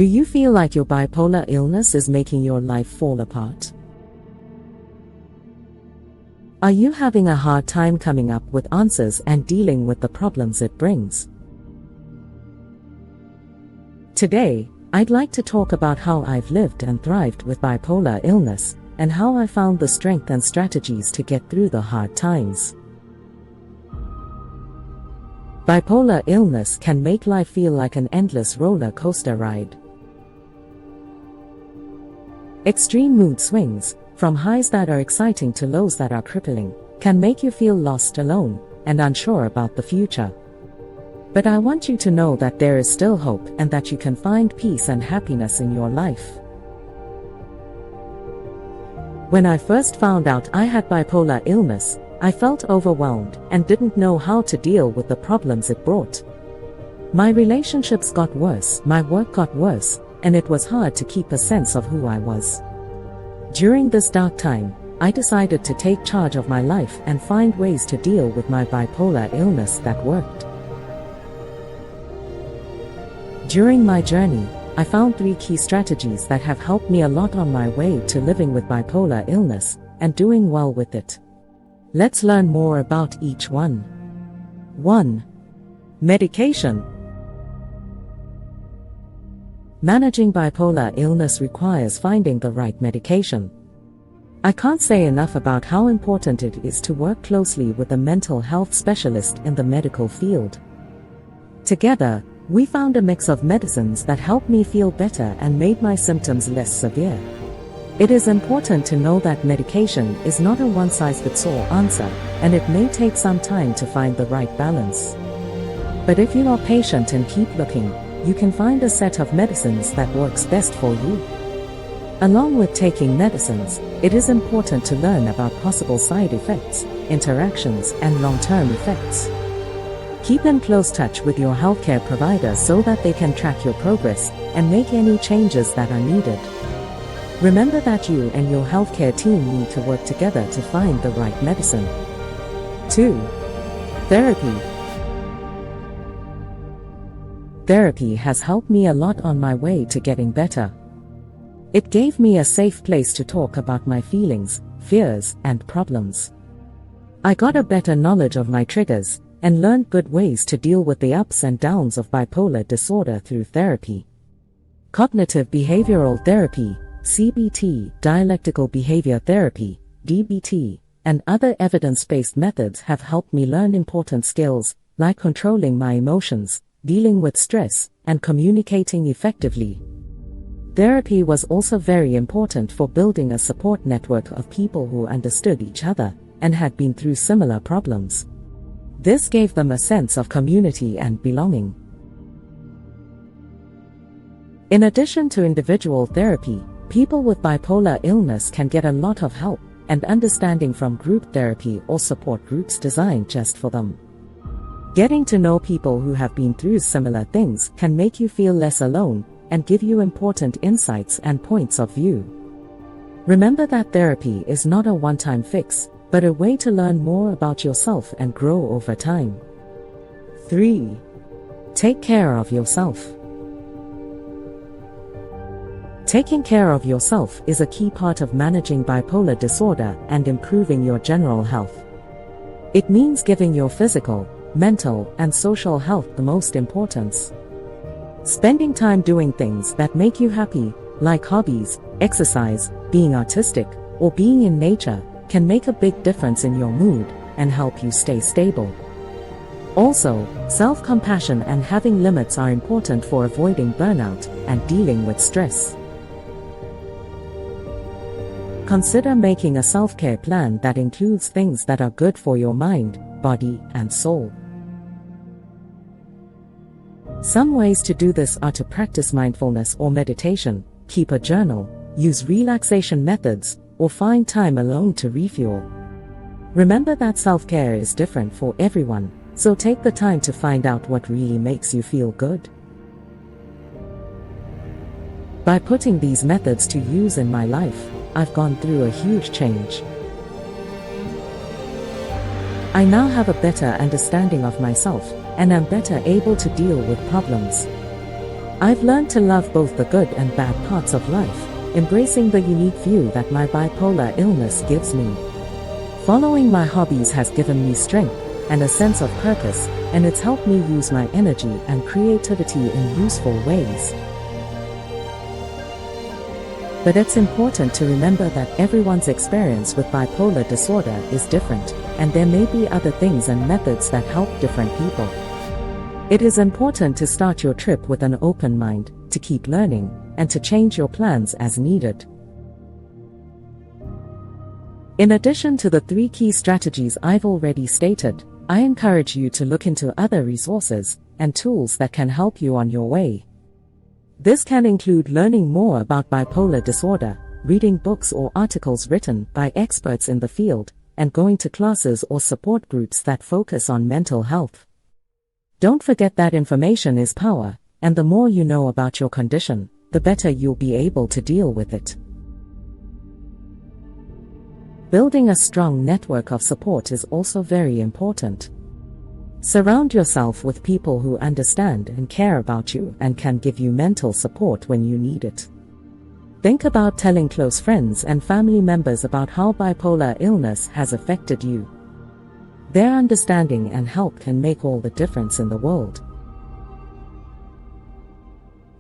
Do you feel like your bipolar illness is making your life fall apart? Are you having a hard time coming up with answers and dealing with the problems it brings? Today, I'd like to talk about how I've lived and thrived with bipolar illness, and how I found the strength and strategies to get through the hard times. Bipolar illness can make life feel like an endless roller coaster ride. Extreme mood swings, from highs that are exciting to lows that are crippling, can make you feel lost, alone, and unsure about the future. But I want you to know that there is still hope and that you can find peace and happiness in your life. When I first found out I had bipolar illness, I felt overwhelmed and didn't know how to deal with the problems it brought. My relationships got worse, my work got worse, and it was hard to keep a sense of who I was. During this dark time, I decided to take charge of my life and find ways to deal with my bipolar illness that worked. During my journey, I found 3 key strategies that have helped me a lot on my way to living with bipolar illness and doing well with it. Let's learn more about each one. 1. Medication. Managing bipolar illness requires finding the right medication. I can't say enough about how important it is to work closely with a mental health specialist in the medical field. Together, we found a mix of medicines that helped me feel better and made my symptoms less severe. It is important to know that medication is not a one-size-fits-all answer, and it may take some time to find the right balance. But if you are patient and keep looking, you can find a set of medicines that works best for you. Along with taking medicines, it is important to learn about possible side effects, interactions, and long-term effects. Keep in close touch with your healthcare provider so that they can track your progress and make any changes that are needed. Remember that you and your healthcare team need to work together to find the right medicine. 2. Therapy. Therapy has helped me a lot on my way to getting better. It gave me a safe place to talk about my feelings, fears, and problems. I got a better knowledge of my triggers and learned good ways to deal with the ups and downs of bipolar disorder through therapy. Cognitive behavioral therapy, CBT, dialectical behavior therapy, DBT, and other evidence-based methods have helped me learn important skills like controlling my emotions, dealing with stress, and communicating effectively. Therapy was also very important for building a support network of people who understood each other and had been through similar problems. This gave them a sense of community and belonging. In addition to individual therapy, people with bipolar illness can get a lot of help and understanding from group therapy or support groups designed just for them. Getting to know people who have been through similar things can make you feel less alone and give you important insights and points of view. Remember that therapy is not a one-time fix, but a way to learn more about yourself and grow over time. 3. Take care of yourself. Taking care of yourself is a key part of managing bipolar disorder and improving your general health. It means giving your physical, mental, and social health the most importance. Spending time doing things that make you happy, like hobbies, exercise, being artistic, or being in nature, can make a big difference in your mood and help you stay stable. Also, self-compassion and having limits are important for avoiding burnout and dealing with stress. Consider making a self-care plan that includes things that are good for your mind, body, and soul. Some ways to do this are to practice mindfulness or meditation, keep a journal, use relaxation methods, or find time alone to refuel. Remember that self-care is different for everyone, so take the time to find out what really makes you feel good. By putting these methods to use in my life, I've gone through a huge change. I now have a better understanding of myself, and am better able to deal with problems. I've learned to love both the good and bad parts of life, embracing the unique view that my bipolar illness gives me. Following my hobbies has given me strength and a sense of purpose, and it's helped me use my energy and creativity in useful ways. But it's important to remember that everyone's experience with bipolar disorder is different, and there may be other things and methods that help different people. It is important to start your trip with an open mind, to keep learning, and to change your plans as needed. In addition to the 3 key strategies I've already stated, I encourage you to look into other resources and tools that can help you on your way. This can include learning more about bipolar disorder, reading books or articles written by experts in the field, and going to classes or support groups that focus on mental health. Don't forget that information is power, and the more you know about your condition, the better you'll be able to deal with it. Building a strong network of support is also very important. Surround yourself with people who understand and care about you and can give you mental support when you need it. Think about telling close friends and family members about how bipolar illness has affected you. Their understanding and help can make all the difference in the world.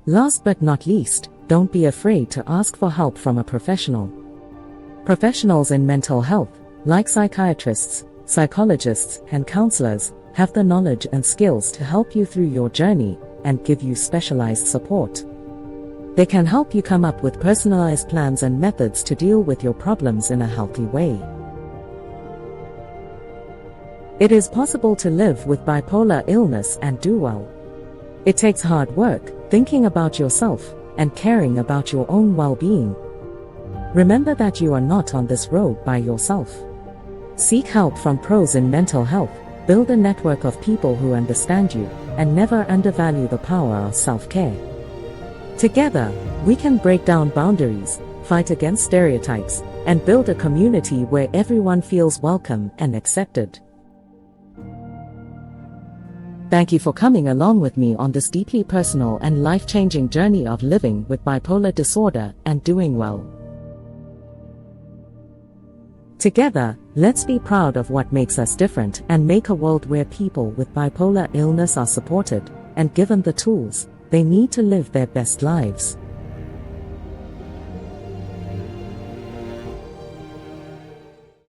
Last but not least, don't be afraid to ask for help from a professional. Professionals in mental health, like psychiatrists, psychologists, and counselors, have the knowledge and skills to help you through your journey and give you specialized support. They can help you come up with personalized plans and methods to deal with your problems in a healthy way. It is possible to live with bipolar illness and do well. It takes hard work, thinking about yourself, and caring about your own well-being. Remember that you are not on this road by yourself. Seek help from pros in mental health. Build a network of people who understand you, and never undervalue the power of self-care. Together, we can break down boundaries, fight against stereotypes, and build a community where everyone feels welcome and accepted. Thank you for coming along with me on this deeply personal and life-changing journey of living with bipolar disorder and doing well. Together, let's be proud of what makes us different and make a world where people with bipolar illness are supported and given the tools they need to live their best lives.